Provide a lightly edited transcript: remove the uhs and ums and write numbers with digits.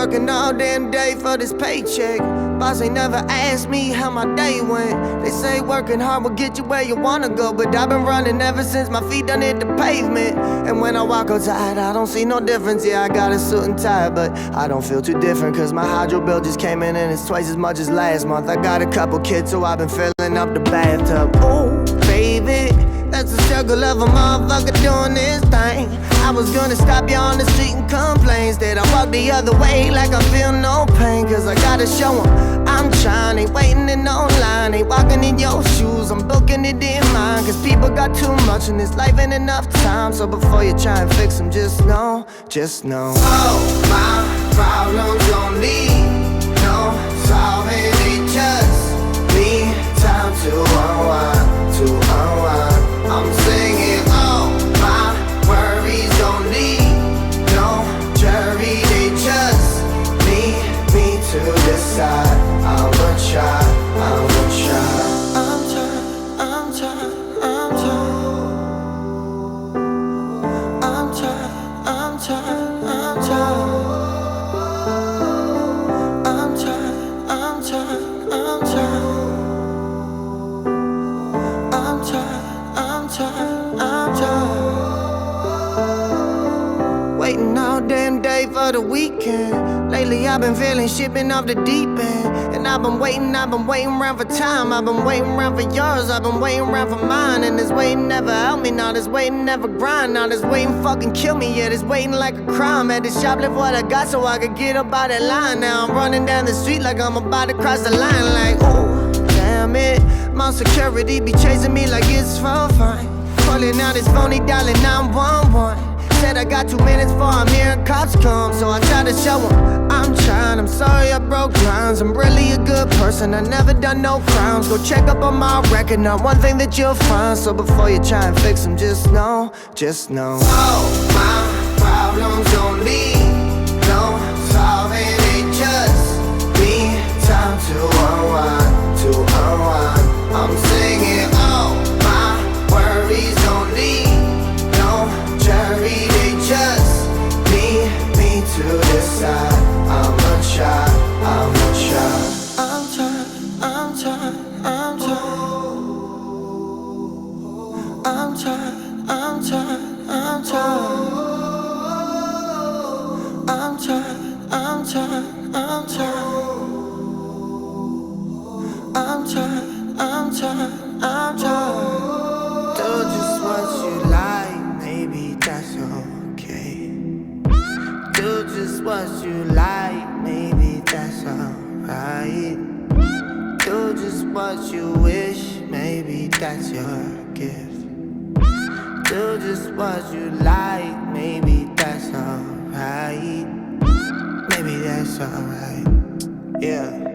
Working all damn day for this paycheck. Boss ain't never asked me how my day went. They say working hard will get you where you wanna go, but I've been running ever since my feet done hit the pavement. And when I walk outside, I don't see no difference. Yeah, I got a suit and tie, but I don't feel too different, cause my hydro bill just came in and it's twice as much as last month. I got a couple kids, so I've been filling up the bathtub. Ooh, baby, that's the struggle of a motherfucker doing this thing. I was gonna stop you on the street and complain. Instead I walk the other way like I feel no pain, cause I gotta show 'em I'm trying. Ain't waiting in no line, ain't walking in your shoes, I'm booking it in mine. Cause people got too much and this life ain't enough time. So before you try and fix them, just know all my problems don't need no solving. They just need time to unwind, I'm singing all my worries don't need no jury. They just need me to decide. I'ma try. I'm waiting all damn day for the weekend. Lately I've been feeling shit been off the deep end. And I've been waiting around for time. I've been waiting around for yours, I've been waiting around for mine. And this waiting never helped me, now this waiting never grind. Now this waiting fucking kill me, yeah, this waiting like a crime. Had to shoplift what I got so I could get up out that line. Now I'm running down the street like I'm about to cross the line. Like, ooh, damn it, my security be chasing me like it's for fun. Pulling out his phone, he dialing 911. Said I got 2 minutes before I'm hearing cops come. So I try to show him I'm trying. I'm sorry I broke lines, I'm really a good person, I never done no crimes. Go check up on my record, not one thing that you'll find. So before you try and fix them, just know all my problems don't need no solving. They just need time to unwind, I'm singing all my worries don't need no jury. They just need me to decide. I'ma try. Do just what you like, maybe that's okay. Do just what you like, maybe that's alright. Do just what you wish, maybe that's your gift. Do just what you like, maybe that's alright. Maybe that's alright, yeah.